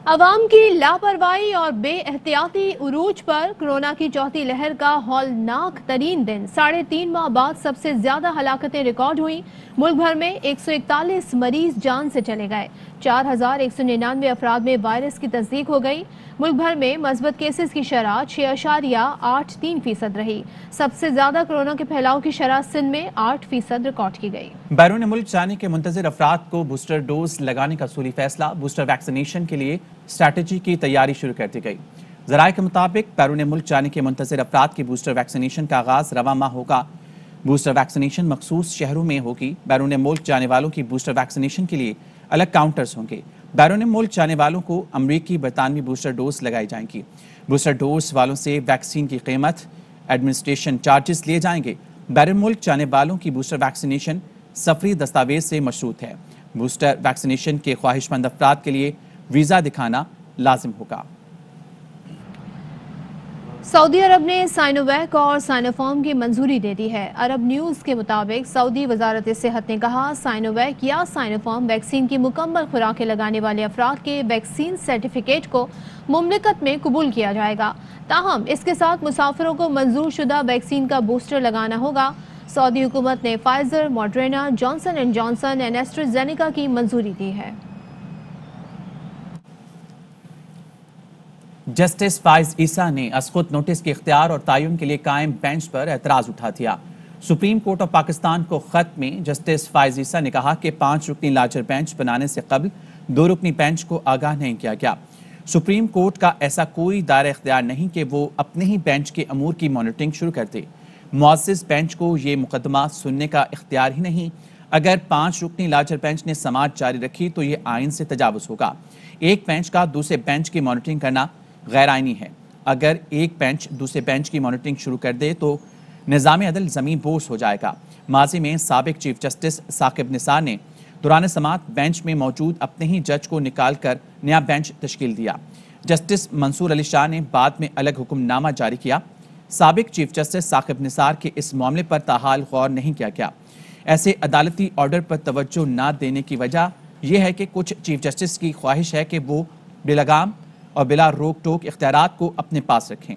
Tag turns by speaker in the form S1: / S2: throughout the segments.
S1: عوام کی لاپرواہی اور بے احتیاطی عروج پر کورونا کی چوتھی لہر کا ہولناک ترین دن 3.5 ماہ بعد سب سے زیادہ ہلاکتیں ریکارڈ ہوئیں۔ ملک بھر میں 141 مریض جان سے چلے گئے، 4199 افراد میں وائرس کی تصدیق ہو گئی۔ ملک بھر میں مثبت کیسز کی شرح 6.83% رہی۔ سب سے زیادہ کورونا کے پھیلاؤ کی شرح سندھ میں 8% ریکارڈ کی گئی۔
S2: بیرون ملک جانے کے منتظر افراد کو بوسٹر ڈوز لگانے کا اصولی فیصلہ، بوسٹر ویکسینیشن کے لیے اسٹریٹجی کی تیاری شروع کر دی گئی۔ ذرائع کے مطابق بیرون ملک جانے کے منتظر افراد کی بوسٹر ویکسینیشن کا آغاز رواں ماہ ہوگا۔ بوسٹر ویکسینیشن مخصوص شہروں میں ہوگی۔ بیرون ملک جانے والوں کی بوسٹر ویکسینیشن کے لیے الگ کاؤنٹرز ہوں گے۔ بیرون ملک جانے والوں کو امریکی برطانوی بوسٹر ڈوز لگائی جائیں گی۔ بوسٹر ڈوز والوں سے ویکسین کی قیمت، ایڈمنسٹریشن چارجز لیے جائیں گے۔ بیرون ملک جانے والوں کی بوسٹر ویکسینیشن سفری دستاویز سے مشروط ہے۔ بوسٹر ویکسینیشن کے خواہش مند افراد کے لیے ویزا دکھانا لازم ہوگا۔
S1: سعودی عرب نے سائنو ویک اور سائنو فارم کی منظوری دے دی ہے۔ عرب نیوز کے مطابق سعودی وزارت صحت نے کہا سائنو ویک یا سائنو فارم ویکسین کی مکمل خوراکیں لگانے والے افراد کے ویکسین سرٹیفکیٹ کو مملکت میں قبول کیا جائے گا، تاہم اس کے ساتھ مسافروں کو منظور شدہ ویکسین کا بوسٹر لگانا ہوگا۔ سعودی حکومت نے فائزر، موڈرنا، جانسن اینڈ جانسن اور ایسٹرازینیکا کی منظوری دی ہے۔
S2: جسٹس فائز عیسیٰ نے از خود نوٹس کے اختیار اور تعین کے لیے قائم بینچ پر اعتراض اٹھا دیا۔ سپریم کورٹ آف پاکستان کو خط میں جسٹس فائز عیسیٰ نے کہا کہ 5 رکنی لارجر بینچ بنانے سے قبل 2 رکنی بینچ کو آگاہ نہیں کیا گیا۔ سپریم کورٹ کا ایسا کوئی دائرہ اختیار نہیں کہ وہ اپنے ہی بینچ کے امور کی مانیٹرنگ شروع کر دے۔ معزز بینچ کو یہ مقدمہ سننے کا اختیار ہی نہیں۔ اگر 5 رکنی لارجر بینچ نے سماعت جاری رکھی تو یہ آئین سے تجاوز ہوگا۔ ایک بینچ کا دوسرے بینچ کی مانیٹرنگ کرنا غیر آئینی ہے۔ اگر ایک بینچ دوسرے بینچ کی مانیٹرنگ شروع کر دے تو نظام عدل زمین بوس ہو جائے گا۔ ماضی میں سابق چیف جسٹس ثاقب نثار نے دوران سماعت بینچ میں موجود اپنے ہی جج کو نکال کر نیا بینچ تشکیل دیا۔ جسٹس منصور علی شاہ نے بعد میں الگ حکم نامہ جاری کیا۔ سابق چیف جسٹس ثاقب نثار کے اس معاملے پر تاحال غور نہیں کیا گیا۔ ایسے عدالتی آرڈر پر توجہ نہ دینے کی وجہ یہ ہے کہ کچھ چیف جسٹس کی خواہش ہے کہ وہ بے لگام اور بلا روک ٹوک اختیارات کو اپنے پاس رکھیں۔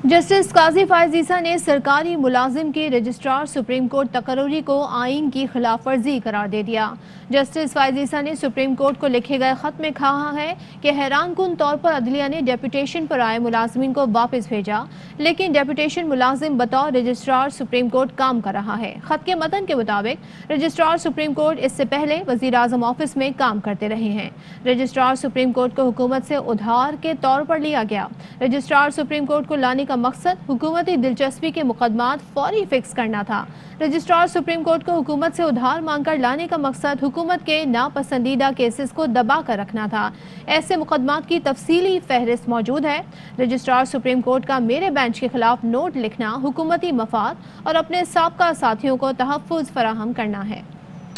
S1: جسٹس قاضی فائز عیسیٰ نے سرکاری ملازم کے رجسٹرار سپریم کورٹ تقرری کو آئین کی خلاف ورزی قرار دے دیا۔ جسٹس فائز عیسیٰ نے سپریم کورٹ کو لکھے گئے خط میں کہا ہے کہ حیران کن طور پر عدلیہ نے ڈیپوٹیشن پر آئے ملازمین کو واپس بھیجا، لیکن ڈیپوٹیشن ملازم بطور رجسٹرار سپریم کورٹ کام کر رہا ہے۔ خط کے متن کے مطابق رجسٹرار سپریم کورٹ اس سے پہلے وزیر اعظم آفس میں کام کرتے رہے ہیں۔ رجسٹرار سپریم کورٹ کو حکومت سے ادھار کے طور پر لیا گیا۔ رجسٹرار سپریم کورٹ کو لانے کا مقصد حکومتی دلچسپی کے مقدمات فوری فکس کرنا تھا۔ رجسٹرار سپریم کورٹ کو حکومت سے ادھار مانگ کر لانے کا مقصد حکومت کے ناپسندیدہ کیسز کو دبا کر رکھنا تھا۔ ایسے مقدمات کی تفصیلی فہرست موجود ہے۔ رجسٹرار سپریم کورٹ کا میرے بینچ کے خلاف نوٹ لکھنا حکومتی مفاد اور اپنے سابقہ ساتھیوں کو تحفظ فراہم کرنا ہے۔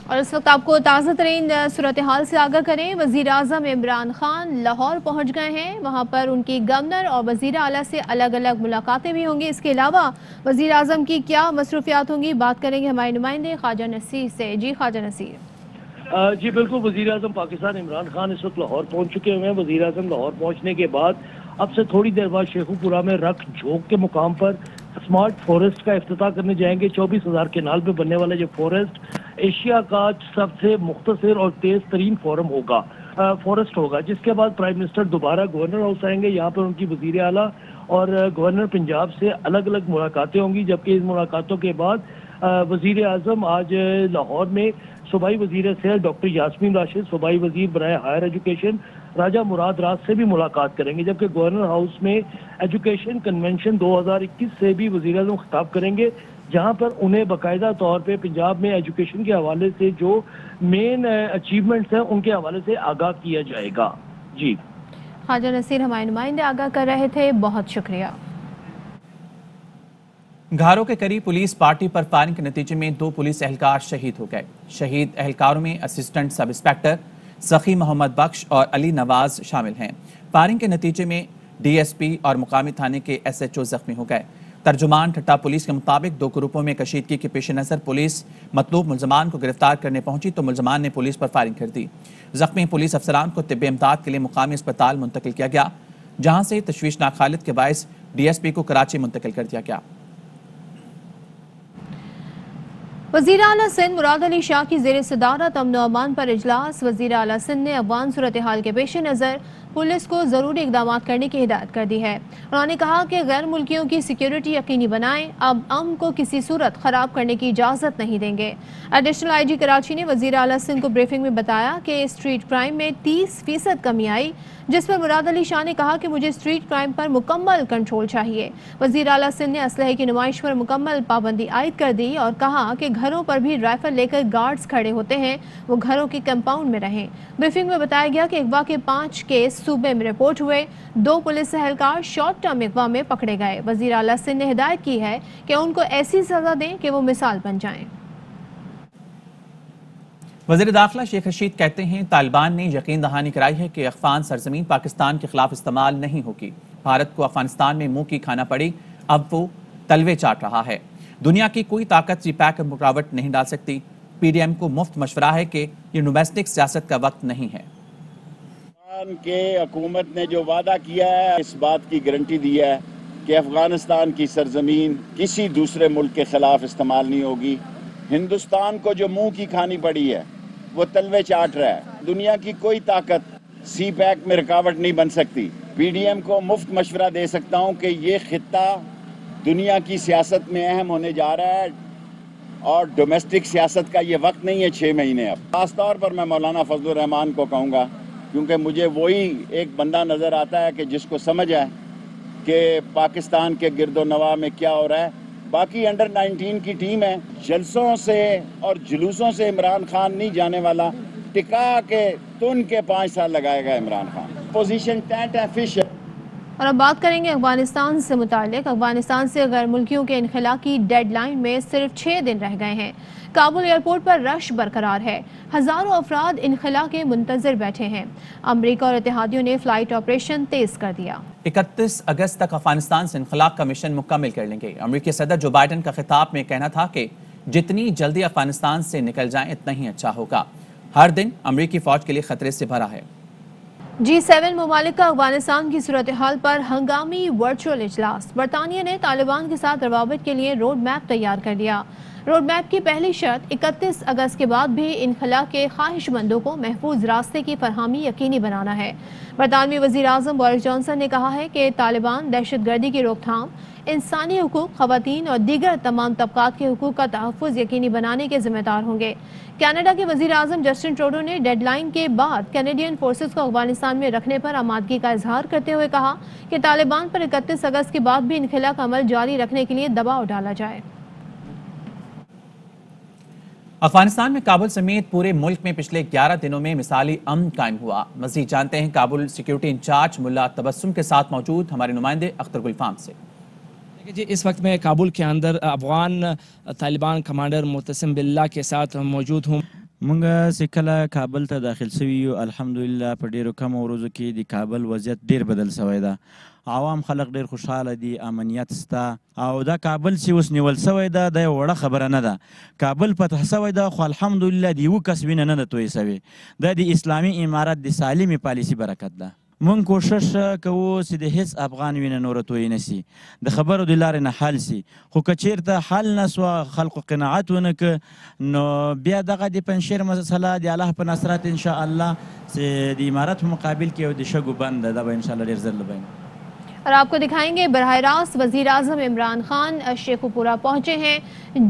S1: اور اس وقت آپ کو تازہ ترین صورتحال سے آگاہ کریں۔ وزیر اعظم عمران خان لاہور پہنچ گئے ہیں۔ وہاں پر ان کی گورنر اور وزیر اعلیٰ سے الگ الگ ملاقاتیں بھی ہوں گی۔ اس کے علاوہ وزیر اعظم کی کیا مصروفیات ہوں گی، بات کریں گے ہمارے نمائندے خواجہ نصیر سے۔ جی خواجہ نصیر۔
S3: جی بالکل، وزیر اعظم پاکستان عمران خان اس وقت لاہور پہنچ چکے ہوئے ہیں۔ وزیر اعظم لاہور پہنچنے کے بعد اب سے تھوڑی دیر بعد شیخو پورہ میں رکھ جھوک کے مقام پر اسمارٹ فورسٹ کا افتتاح کرنے جائیں گے۔ 24,000 کنال پہ بننے والا یہ فورسٹ ایشیا کا سب سے مختصر اور تیز ترین فورسٹ ہوگا، جس کے بعد پرائم منسٹر دوبارہ گورنر ہاؤس آئیں گے۔ یہاں پر ان کی وزیر اعلیٰ اور گورنر پنجاب سے الگ الگ ملاقاتیں ہوں گی، جبکہ اس ملاقاتوں کے بعد وزیر اعظم آج لاہور میں صوبائی وزیر صحت ڈاکٹر یاسمین راشد، صوبائی وزیر برائے ہائر ایجوکیشن راجہ مراد راز سے بھی ملاقات کریں گے، جبکہ گورنر ہاؤس میں ایجوکیشن کنونشن 2021 سے بھی وزیر اعظم خطاب کریں گے، جہاں پر انہیں باقاعدہ طور پہ پنجاب میں ایجوکیشن کے حوالے سے جو مین اچیومنٹس ہیں ان کے حوالے سے آگاہ کیا جائے گا۔ جی
S1: خواجہ نصیر ہمارے نمائندے آگاہ کر رہے تھے، بہت شکریہ۔
S2: گھاروں کے قریب پولیس پارٹی پر فائرنگ کے نتیجے میں 2 پولیس اہلکار شہید ہو گئے۔ شہید اہلکاروں میں اسسٹنٹ سب انسپکٹر سخی محمد بخش اور علی نواز شامل ہیں۔ فائرنگ کے نتیجے میں ڈی ایس پی اور مقامی تھانے کے ایس ایچ او زخمی ہو گئے۔ ترجمان ٹھٹا پولیس کے مطابق 2 گروپوں میں کشیدگی کے پیش نظر پولیس مطلوب ملزمان کو گرفتار کرنے پہنچی تو ملزمان نے پولیس پر فائرنگ کر دی۔ زخمی پولیس افسران کو طبی امداد کے لیے مقامی اسپتال منتقل کیا گیا، جہاں سے تشویشناک حالت کے باعث ڈی ایس پی کو کراچی منتقل کر دیا گیا۔
S1: وزیر اعلیٰ سندھ مراد علی شاہ کی زیر صدارت امن و امان پر اجلاس۔ وزیر اعلیٰ سندھ نے افغان صورتحال کے پیش نظر پولیس کو ضروری اقدامات کرنے کی ہدایت کر دی ہے۔ انہوں نے کہا کہ غیر ملکیوں کی سیکیورٹی یقینی بنائیں، اب امن کو کسی صورت خراب کرنے کی اجازت نہیں دیں گے۔ ایڈیشنل آئی جی کراچی نے وزیر اعلیٰ سندھ کو بریفنگ میں بتایا کہ اسٹریٹ کرائم میں 30% کمی آئی، جس پر مراد علی شاہ نے کہا کہ مجھے اسٹریٹ کرائم پر مکمل کنٹرول چاہیے۔ وزیر اعلیٰ سندھ نے اسلحے کی نمائش پر مکمل پابندی عائد کر دی اور کہا کہ گھروں پر بھی رائفل لے کر گارڈز کھڑے ہوتے ہیں، وہ گھروں کے کمپاؤنڈ میں رہیں۔ بریفنگ میں بتایا گیا کہ اغوا کے 5 کیس صوبے میں رپورٹ ہوئے، 2 پولیس اہلکار شارٹ ٹرم اغوا میں پکڑے گئے۔ وزیر اعلیٰ سندھ نے ہدایت کی ہے کہ ان کو ایسی سزا دیں کہ وہ مثال بن جائیں۔
S2: وزیر داخلہ شیخ رشید کہتے ہیں طالبان نے یقین دہانی کرائی ہے کہ افغان سرزمین پاکستان کے خلاف استعمال نہیں ہوگی۔ بھارت کو افغانستان میں منہ کی کھانا پڑی، اب وہ تلوے چاٹ رہا ہے۔ دنیا کی کوئی طاقت سی پیک میں رکاوٹ نہیں ڈال سکتی۔ پی ڈی ایم کو مفت مشورہ ہے کہ یہ ڈومیسٹک سیاست کا وقت نہیں ہے۔
S4: افغان کے حکومت نے جو وعدہ کیا ہے، اس بات کی گارنٹی دی ہے کہ افغانستان کی سرزمین کسی دوسرے ملک کے خلاف استعمال نہیں ہوگی۔ ہندوستان کو جو منہ کی کھانی پڑی ہے وہ تلوے چاٹ رہا ہے۔ دنیا کی کوئی طاقت سی پیک میں رکاوٹ نہیں بن سکتی۔ پی ڈی ایم کو مفت مشورہ دے سکتا ہوں کہ یہ خطہ دنیا کی سیاست میں اہم ہونے جا رہا ہے اور ڈومیسٹک سیاست کا یہ وقت نہیں ہے 6 مہینے اب۔ خاص طور پر میں مولانا فضل الرحمان کو کہوں گا، کیونکہ مجھے وہی ایک بندہ نظر آتا ہے کہ جس کو سمجھ ہے کہ پاکستان کے گرد و نواح میں کیا ہو رہا ہے۔ باقی انڈر 19 کی ٹیم ہے، جلسوں سے اور جلوسوں سے عمران خان نہیں جانے والا، ٹکا کے تن کے 5 سال لگائے گا عمران خان۔ پوزیشن ٹینٹ ہے، فش ہے۔
S1: اور اب بات کریں گے افغانستان سے متعلق۔ افغانستان سے غیر ملکیوں کے انخلاء کی ڈیڈ لائن میں صرف 6 دن رہ گئے ہیں۔ کابل ایئرپورٹ پر رش برقرار ہے، ہزاروں افراد انخلاء کے منتظر بیٹھے ہیں۔ امریکہ اور اتحادیوں نے فلائٹ آپریشن تیز کر دیا۔
S2: 31 اگست تک افغانستان سے انخلاء کا مشن مکمل کر لیں گے۔ امریکی صدر جو بائیڈن کا خطاب میں کہنا تھا کہ جتنی جلدی افغانستان سے نکل جائیں اتنا ہی اچھا ہوگا۔ ہر دن امریکی فوج کے لیے خطرے سے بھرا ہے۔
S1: G7 ممالک کا افغانستان کی صورتحال پر ہنگامی ورچوئل اجلاس۔ برطانیہ نے طالبان کے ساتھ روابط کے لیے روڈ میپ تیار کر لیا۔ روڈ میپ کی پہلی شرط 31 اگست کے بعد بھی انخلاء کے خواہش مندوں کو محفوظ راستے کی فراہمی یقینی بنانا ہے۔ برطانوی وزیر اعظم بورس جانسن نے کہا ہے کہ طالبان دہشت گردی کی روک تھام، انسانی حقوق، خواتین اور دیگر تمام طبقات کے حقوق کا تحفظ یقینی بنانے کے ذمہ دار ہوں گے۔ کینیڈا کے وزیر اعظم جسٹن ٹروڈو نے ڈیڈ لائن کے بعد کینیڈین فورسز کو افغانستان میں رکھنے پر آمادگی کا اظہار کرتے ہوئے کہا کہ طالبان پر 31 اگست کے بعد بھی انخلاء کا عمل جاری رکھنے کے لیے دباؤ ڈالا جائے۔
S2: افغانستان میں کابل سمیت پورے ملک میں پچھلے 11 دنوں میں مثالی امن قائم ہوا۔ مزید جانتے ہیں کابل سیکیورٹی انچارج ملا تبسم کے ساتھ موجود ہمارے نمائندے اختر گلفام سے۔
S5: جی، اس وقت میں کابل کے اندر افغان طالبان کمانڈر معتصم باللہ کے ساتھ موجود ہوں۔
S6: مونږ چې کله کابل ته داخل شوي یو الحمدلله په ډیرو کمو ورځو کې د کابل وضعیت ډیر بدل شوی ده. عوام خلک ډیر خوشحاله دي، امنیت سته او دا کابل چې اوس نیول شوی ده دا یو وړه خبره نه ده. کابل فتح شوی ده خو الحمدلله د یوه کس وینه نه ده توی شوې. دا د اسلامي امارت د سالمې پالیسي برکت ده. مونږ کوشش کوو چې د هیڅ افغان وینه نوره توی نه سي، د خبرو د لارې نه حل سي. خو که چیرته حل نه سوه، خلکو قناعت ونه که، نو بیا دغه د پنجشیر مسله د الله په نصرت انشاءالله چې د امارت په مقابل کې یو د شګو بند ده، دا به انشاءالله ډېر زر لبین.
S1: اور آپ کو دکھائیں گے براہ راست وزیر اعظم عمران خان شیخو پورہ پہنچے ہیں،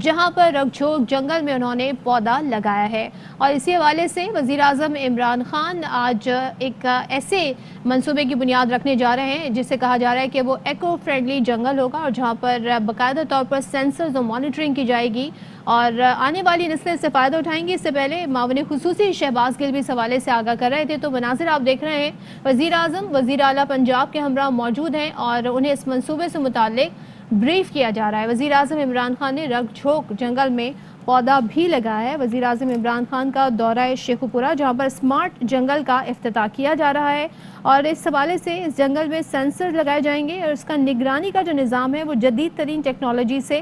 S1: جہاں پر رگ جھوک جنگل میں انہوں نے پودا لگایا ہے۔ اور اسی حوالے سے وزیر اعظم عمران خان آج ایک ایسے منصوبے کی بنیاد رکھنے جا رہے ہیں جسے کہا جا رہا ہے کہ وہ ایکو فرینڈلی جنگل ہوگا، اور جہاں پر باقاعدہ طور پر سینسرز اور مانیٹرنگ کی جائے گی اور آنے والی نسلیں اس سے فائدہ اٹھائیں گی۔ اس سے پہلے معاون خصوصی شہباز گل بھی اس حوالے سے آگاہ کر رہے تھے۔ تو مناظر آپ دیکھ رہے ہیں، وزیر اعظم وزیر اعلیٰ پنجاب کے ہمراہ موجود ہیں اور انہیں اس منصوبے سے متعلق بریف کیا جا رہا ہے۔ وزیر اعظم عمران خان نے رگ جھوک جنگل میں پودا بھی لگایا ہے۔ وزیر اعظم عمران خان کا دورہ شیخو پورہ، جہاں پر اسمارٹ جنگل کا افتتاح کیا جا رہا ہے، اور اس حوالے سے اس جنگل میں سینسر لگائے جائیں گے اور اس کا نگرانی کا جو نظام ہے وہ جدید ترین ٹیکنالوجی سے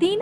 S1: 3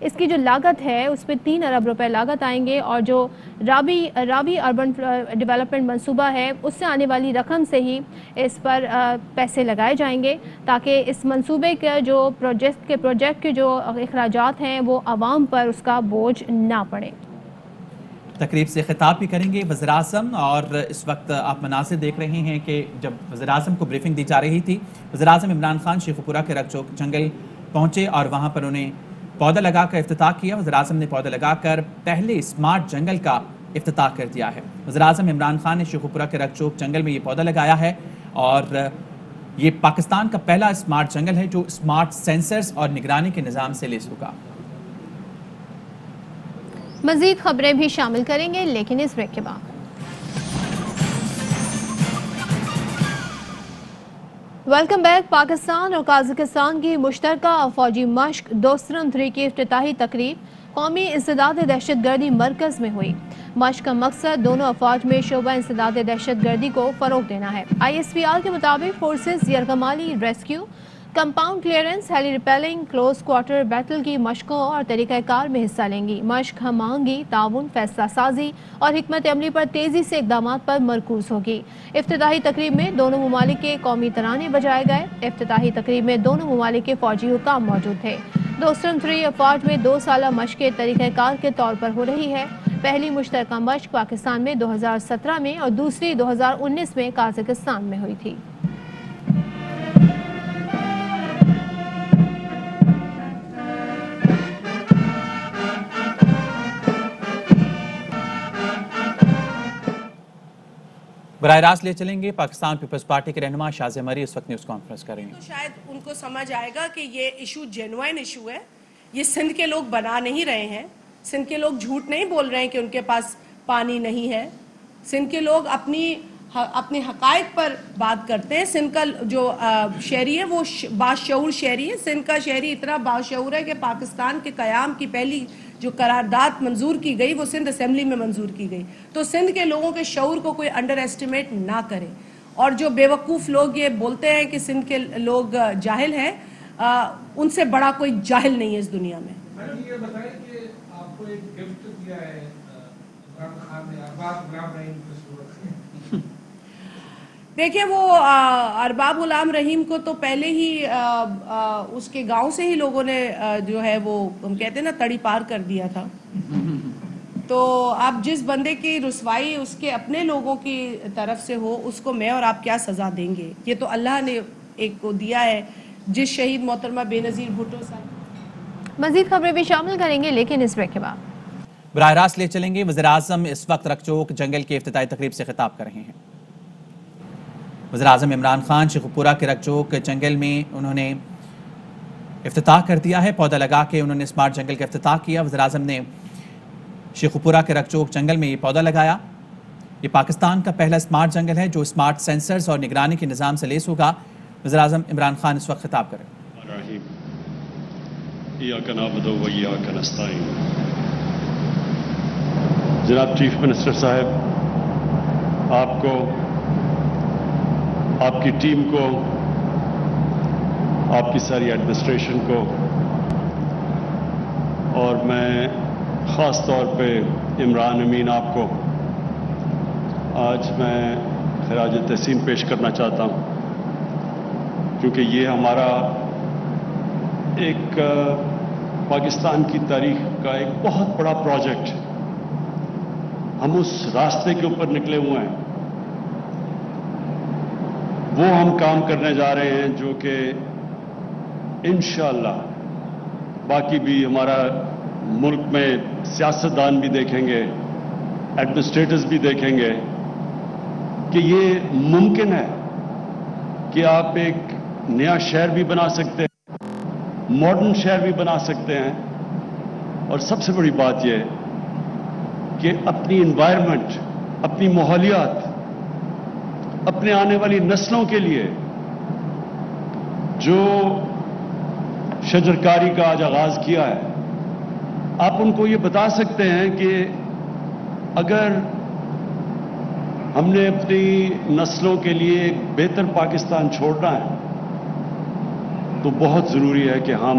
S1: اس کی جو لاگت ہے اس پہ 3 ارب روپے لاگت آئیں گے، اور جو رابی اربن ڈیولپمنٹ منصوبہ ہے اس سے آنے والی رقم سے ہی اس پر پیسے لگائے جائیں گے، تاکہ اس منصوبے کا جو پروجیکٹ کے جو اخراجات ہیں وہ عوام پر اس کا بوجھ نہ پڑے۔
S2: تقریب سے خطاب بھی کریں گے وزیراعظم، اور اس وقت آپ مناظر دیکھ رہے ہیں کہ جب وزیراعظم کو بریفنگ دی جا رہی تھی، وزیراعظم عمران خان شیخو پورہ کے رگ چوک جنگل پہنچے اور وہاں پر انہیں پودا لگا کر افتتاح کیا۔ وزیراعظم نے پودا لگا کر پہلے اسمارٹ جنگل کا افتتاح کر دیا ہے۔ وزیراعظم عمران خان نے شیخو پورہ کے رگ چوک جنگل میں یہ پودا لگایا ہے، اور یہ پاکستان کا پہلا اسمارٹ جنگل ہے جو اسمارٹ سینسرز اور نگرانی کے نظام سے لیس ہوگا۔
S1: مزید خبریں بھی شامل کریں گے لیکن اس بریک کے بعد۔ Welcome back. پاکستان اور قازقستان کی مشترکہ فوجی مشق دوسترم 3 کی افتتاحی تقریب قومی انسداد دہشت گردی مرکز میں ہوئی۔ مشق کا مقصد دونوں افواج میں شعبہ انسداد دہشت گردی کو فروغ دینا ہے۔ ISPR کے مطابق فورسز یرغمالی ریسکیو، کمپاؤنڈ کلیئرنس، ہیلی ریپیلنگ، کلوز کوارٹر بیٹل کی مشقوں اور طریقہ کار میں حصہ لیں گی۔ مشق ہم آہنگی، تعاون، فیصلہ سازی اور حکمت عملی پر تیزی سے اقدامات پر مرکوز ہوگی۔ افتتاحی تقریب میں دونوں ممالک کے قومی ترانے بجائے گئے۔ افتتاحی تقریب میں دونوں ممالک کے فوجی حکام موجود تھے۔ دوسترم 3 افواج میں 2 سالہ مشق کے طریقہ کار کے طور پر ہو رہی ہے۔ پہلی مشترکہ مشق پاکستان میں 2017 میں اور دوسری 2019 میں قازقستان میں ہوئی تھی۔
S2: براہ راست لے چلیں گے پاکستان پیپلز پارٹی کے رہنما شاذ مری اس وقت نیوز کانفرنس کر رہے ہیں۔
S7: تو شاید ان کو سمجھ آئے گا کہ یہ ایشو جینوائن ایشو ہے، یہ سندھ کے لوگ بنا نہیں رہے ہیں، سندھ کے لوگ جھوٹ نہیں بول رہے ہیں کہ ان کے پاس پانی نہیں ہے، سندھ کے لوگ اپنے حقائق پر بات کرتے ہیں۔ سندھ کا جو شہری ہے وہ باشعور شہری ہے، سندھ کا شہری اتنا باشعور ہے کہ پاکستان کے قیام کی پہلی جو قرارداد منظور کی گئی وہ سندھ اسمبلی میں منظور کی گئی۔ تو سندھ کے لوگوں کے شعور کو کوئی انڈر ایسٹیمیٹ نہ کرے، اور جو بے وقوف لوگ یہ بولتے ہیں کہ سندھ کے لوگ جاہل ہیں، ان سے بڑا کوئی جاہل نہیں ہے اس دنیا میں۔
S8: یہ بتائیں کہ آپ کو ایک گفٹ دیا ہے عمران خان نے ارباب غلام رحیم کی صورت میں۔
S7: دیکھیں وہ ارباب غلام رحیم کو تو پہلے ہی اس کے گاؤں سے ہی لوگوں نے جو ہے وہ ہم کہتے ہیں نا تڑی پار کر دیا تھا۔ تو آپ جس بندے کی رسوائی اس کے اپنے لوگوں کی طرف سے ہو اس کو میں اور آپ کیا سزا دیں گے؟ یہ تو اللہ نے ایک کو دیا ہے۔ جس شہید محترمہ بے نظیر بھٹو صاحب۔
S1: مزید خبریں بھی شامل کریں گے لیکن اس بریک کے بعد۔
S2: براہ راست لے چلیں گے وزیراعظم اس وقت رگ چوک جنگل کے افتتاحی تقریب سے خطاب کر رہے ہیں۔ وزیراعظم عمران خان شیخو پورہ کے رگ چوک جنگل میں انہوں نے افتتاح کر دیا ہے، پودا لگا کے انہوں نے اسمارٹ جنگل کا افتتاح کیا۔ وزیراعظم نے شیخو پورہ کے رگ چوک جنگل میں یہ پودا لگایا۔ یہ پاکستان کا پہلا اسمارٹ جنگل ہے جو اسمارٹ سینسرز اور نگرانی کے نظام سے لیس ہوگا۔ وزیراعظم عمران خان اس وقت خطاب کر رہے ہیں۔
S9: ایاک نعبد و ایاک نستعین۔ جناب چیف منسٹر صاحب، آپ کو، آپ کی ٹیم کو، آپ کی ساری ایڈمنسٹریشن کو، اور میں خاص طور پہ عمران امین آپ کو آج میں خراج تحسین پیش کرنا چاہتا ہوں، کیونکہ یہ ہمارا ایک پاکستان کی تاریخ کا ایک بہت بڑا پروجیکٹ، ہم اس راستے کے اوپر نکلے ہوئے ہیں، وہ ہم کام کرنے جا رہے ہیں جو کہ انشاءاللہ باقی بھی ہمارا ملک میں سیاستدان بھی دیکھیں گے، ایڈمنسٹریٹرز بھی دیکھیں گے کہ یہ ممکن ہے کہ آپ ایک نیا شہر بھی بنا سکتے ہیں، ماڈرن شہر بھی بنا سکتے ہیں، اور سب سے بڑی بات یہ کہ اپنی انوائرمنٹ، اپنی ماحولیات، اپنے آنے والی نسلوں کے لیے جو شجرکاری کا آج آغاز کیا ہے، آپ ان کو یہ بتا سکتے ہیں کہ اگر ہم نے اپنی نسلوں کے لیے ایک بہتر پاکستان چھوڑنا ہے تو بہت ضروری ہے کہ ہم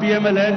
S9: PMLN,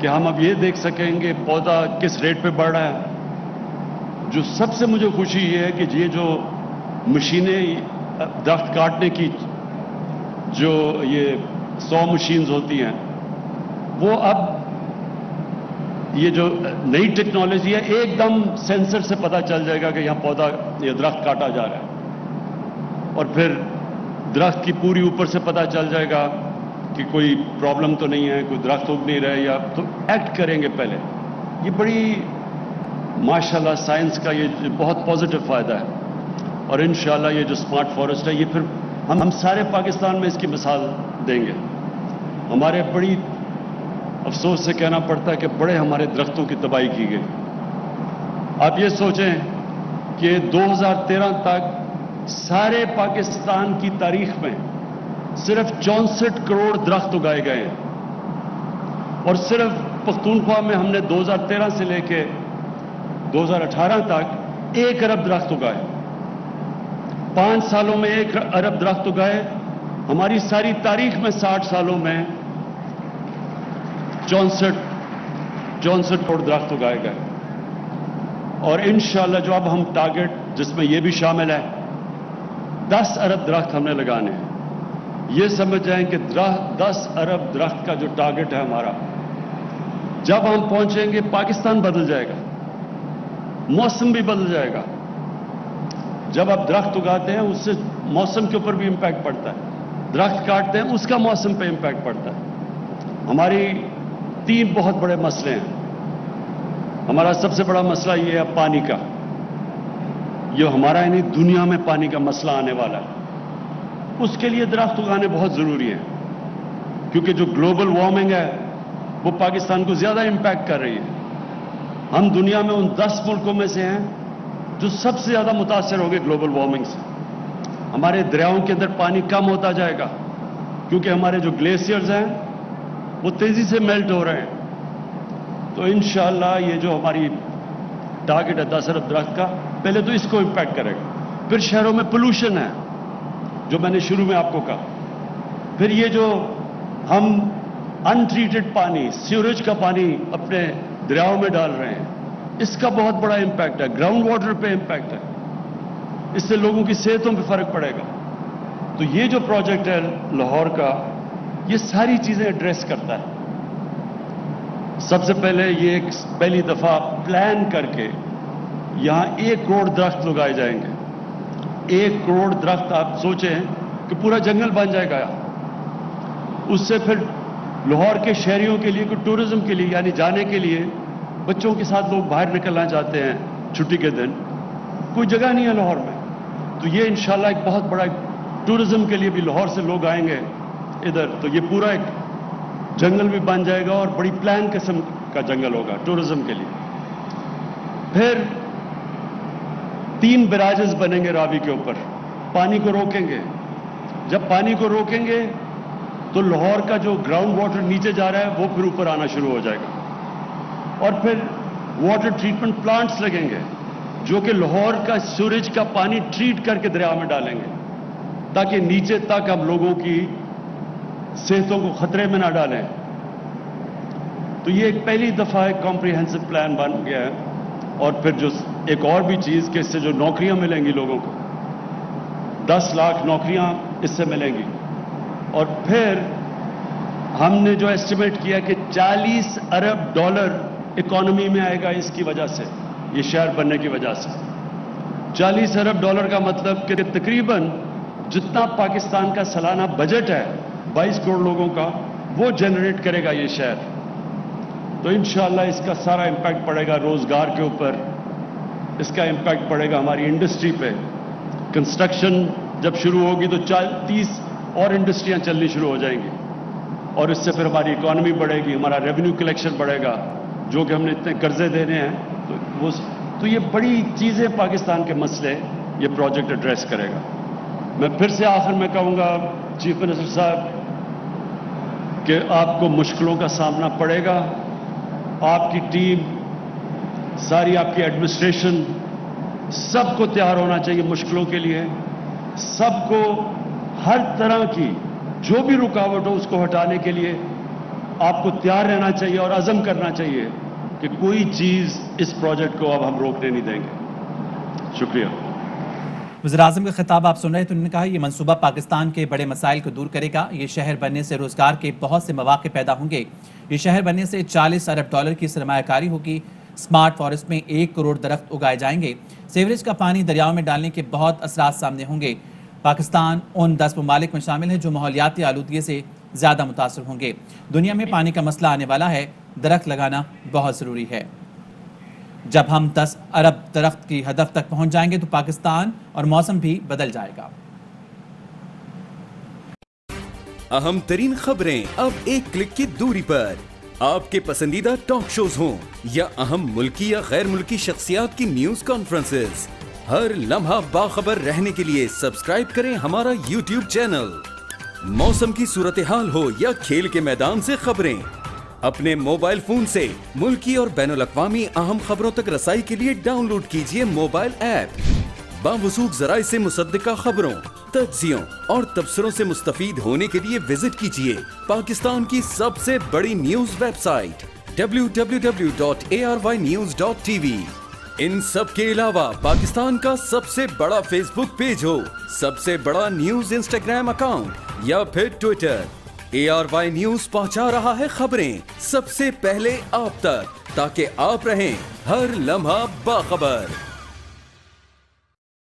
S9: کہ ہم اب یہ دیکھ سکیں کہ پودا کس ریٹ پہ بڑھ رہا ہے. جو سب سے مجھے خوشی یہ ہے کہ یہ جو مشینیں درخت کاٹنے کی جو یہ 100 مشینز ہوتی ہیں وہ اب یہ جو نئی ٹیکنالوجی ہے ایک دم سینسر سے پتہ چل جائے گا کہ یہاں پودا یہ درخت کاٹا جا رہا ہے اور پھر درخت کی پوری اوپر سے پتہ چل جائے گا کہ کوئی پرابلم تو نہیں ہے, کوئی درخت اگ نہیں رہے یا تو ایکٹ کریں گے پہلے. یہ بڑی ماشاءاللہ سائنس کا یہ بہت پازیٹیو فائدہ ہے اور انشاءاللہ یہ جو سمارٹ فارسٹ ہے یہ پھر ہم سارے پاکستان میں اس کی مثال دیں گے. ہمارے بڑی افسوس سے کہنا پڑتا ہے کہ بڑے ہمارے درختوں کی تباہی کی گئی. آپ یہ سوچیں کہ 2013 تک سارے پاکستان کی تاریخ میں صرف 64 کروڑ درخت اگائے گئے ہیں اور صرف پختونخوا میں ہم نے 2013 سے لے کے 2018 تک 1 ارب درخت اگائے. 5 سالوں میں 1 ارب درخت اگائے. ہماری ساری تاریخ میں 60 سالوں میں 64 کروڑ درخت اگائے گئے. اور انشاءاللہ جو اب ہم ٹارگٹ جس میں یہ بھی شامل ہے 10 ارب درخت ہم نے لگانے ہیں. یہ سمجھ جائیں کہ 10 ارب درخت کا جو ٹارگٹ ہے ہمارا, جب ہم پہنچیں گے پاکستان بدل جائے گا, موسم بھی بدل جائے گا. جب آپ درخت اگاتے ہیں اس سے موسم کے اوپر بھی امپیکٹ پڑتا ہے, درخت کاٹتے ہیں اس کا موسم پہ امپیکٹ پڑتا ہے. ہماری 3 بہت بڑے مسئلے ہیں. ہمارا سب سے بڑا مسئلہ یہ ہے پانی کا. یہ ہمارا یعنی دنیا میں پانی کا مسئلہ آنے والا ہے. اس کے لیے درخت اگانے بہت ضروری ہیں کیونکہ جو گلوبل وارمنگ ہے وہ پاکستان کو زیادہ امپیکٹ کر رہی ہے. ہم دنیا میں ان 10 ملکوں میں سے ہیں جو سب سے زیادہ متاثر ہوں گے گلوبل وارمنگ سے. ہمارے دریاؤں کے اندر پانی کم ہوتا جائے گا کیونکہ ہمارے جو گلیشیئرز ہیں وہ تیزی سے میلٹ ہو رہے ہیں. تو انشاءاللہ یہ جو ہماری ٹارگٹ ہے 10 ارب درخت کا, پہلے تو اس کو امپیکٹ کرے گا. پھر شہروں میں پولوشن ہے جو میں نے شروع میں آپ کو کہا. پھر یہ جو ہم انٹریٹڈ پانی, سیوریج کا پانی اپنے دریاؤں میں ڈال رہے ہیں, اس کا بہت بڑا امپیکٹ ہے. گراؤنڈ واٹر پہ امپیکٹ ہے. اس سے لوگوں کی صحتوں پہ فرق پڑے گا. تو یہ جو پروجیکٹ ہے لاہور کا یہ ساری چیزیں ایڈریس کرتا ہے. سب سے پہلے یہ ایک پہلی دفعہ پلان کر کے یہاں 1 کروڑ درخت لگائے جائیں گے. 1 کروڑ درخت آپ سوچیں کہ پورا جنگل بن جائے گا. اس سے پھر لاہور کے شہریوں کے لیے کوئی ٹورزم کے لیے یعنی جانے کے لیے بچوں کے ساتھ لوگ باہر نکلنا چاہتے ہیں چھٹی کے دن, کوئی جگہ نہیں ہے لاہور میں. تو یہ انشاءاللہ ایک بہت بڑا ٹورزم کے لیے بھی لاہور سے لوگ آئیں گے ادھر. تو یہ پورا ایک جنگل بھی بن جائے گا اور بڑی پلان قسم کا جنگل ہوگا ٹورزم کے لیے. پھر 3 براجز بنیں گے راوی کے اوپر, پانی کو روکیں گے. جب پانی کو روکیں گے تو لاہور کا جو گراؤنڈ واٹر نیچے جا رہا ہے وہ پھر اوپر آنا شروع ہو جائے گا. اور پھر واٹر ٹریٹمنٹ پلانٹس لگیں گے جو کہ لاہور کا سیوریج کا پانی ٹریٹ کر کے دریا میں ڈالیں گے تاکہ نیچے تک ہم لوگوں کی صحتوں کو خطرے میں نہ ڈالیں. تو یہ ایک پہلی دفعہ ایک کمپریہنسو پلان بن گیا ہے. اور پھر جو ایک اور بھی چیز کہ اس سے جو نوکریاں ملیں گی لوگوں کو, 10 لاکھ نوکریاں اس سے ملیں گی. اور پھر ہم نے جو ایسٹیمیٹ کیا کہ $40 ارب اکانومی میں آئے گا اس کی وجہ سے, یہ شہر بننے کی وجہ سے. $40 ارب کا مطلب کہ تقریباً جتنا پاکستان کا سالانہ بجٹ ہے 22 کروڑ لوگوں کا وہ جنریٹ کرے گا یہ شہر. تو انشاءاللہ اس کا سارا امپیکٹ پڑے گا روزگار کے اوپر, اس کا امپیکٹ پڑے گا ہماری انڈسٹری پہ. کنسٹرکشن جب شروع ہوگی تو 30 اور انڈسٹریاں چلنی شروع ہو جائیں گی اور اس سے پھر ہماری اکانومی بڑھے گی, ہمارا ریونیو کلیکشن بڑھے گا جو کہ ہم نے اتنے قرضے دینے ہیں. تو یہ بڑی چیزیں پاکستان کے مسئلے یہ پروجیکٹ ایڈریس کرے گا. میں پھر سے آخر میں کہوں گا چیف منسٹر صاحب کہ آپ کو مشکلوں کا سامنا پڑے گا. آپ کی ٹیم, ساری آپ کی ایڈمنسٹریشن, سب کو تیار ہونا چاہیے مشکلوں کے لیے. سب کو ہر طرح کی جو بھی رکاوٹ ہو اس کو ہٹانے کے لیے آپ کو تیار رہنا چاہیے اور عزم کرنا چاہیے کہ کوئی چیز اس پروجیکٹ کو اب ہم روکنے نہیں دیں گے. شکریہ.
S2: وزیراعظم کا خطاب آپ سن رہے تھے. انہوں نے کہا یہ منصوبہ پاکستان کے بڑے مسائل کو دور کرے گا. یہ شہر بننے سے روزگار کے بہت سے مواقع پیدا ہوں گے. یہ شہر بننے سے $40 ارب کی سرمایہ کاری ہوگی. سمارٹ فارسٹ میں 1 کروڑ درخت اگائے جائیں گے. سیوریج کا پانی دریاؤں میں ڈالنے کے بہت اثرات سامنے ہوں گے. پاکستان ان 10 ممالک میں شامل ہے جو ماحولیاتی آلودگی سے زیادہ متاثر ہوں گے. دنیا میں پانی کا مسئلہ آنے والا ہے. درخت لگانا بہت ضروری ہے. جب ہم 10 ارب درخت کی ہدف تک پہنچ جائیں گے تو پاکستان اور موسم بھی بدل جائے گا.
S10: اہم ترین خبریں اب ایک کلک کی دوری پر. آپ کے پسندیدہ ٹاک شوز ہوں یا اہم ملکی یا غیر ملکی شخصیات کی نیوز کانفرنسز، ہر لمحہ باخبر رہنے کے لیے سبسکرائب کریں ہمارا YouTube چینل. موسم کی صورتحال ہو یا کھیل کے میدان سے خبریں، اپنے موبائل فون سے ملکی اور بین الاقوامی اہم خبروں تک رسائی کے لیے ڈاؤن لوڈ کیجئے موبائل ایپ. باوثوق ذرائع سے مصدقہ خبروں، تجزیوں اور تبصروں سے مستفید ہونے کے لیے وزٹ کیجئے پاکستان کی سب سے بڑی نیوز ویب سائٹ www.arYnews.tv. ان سب کے علاوہ پاکستان کا سب سے بڑا فیس بک پیج ہو، سب سے بڑا نیوز انسٹاگرام اکاؤنٹ یا پھر ٹویٹر، ARY نیوز پہنچا رہا ہے خبریں سب سے پہلے آپ تک، تاکہ آپ رہیں ہر لمحہ باخبر.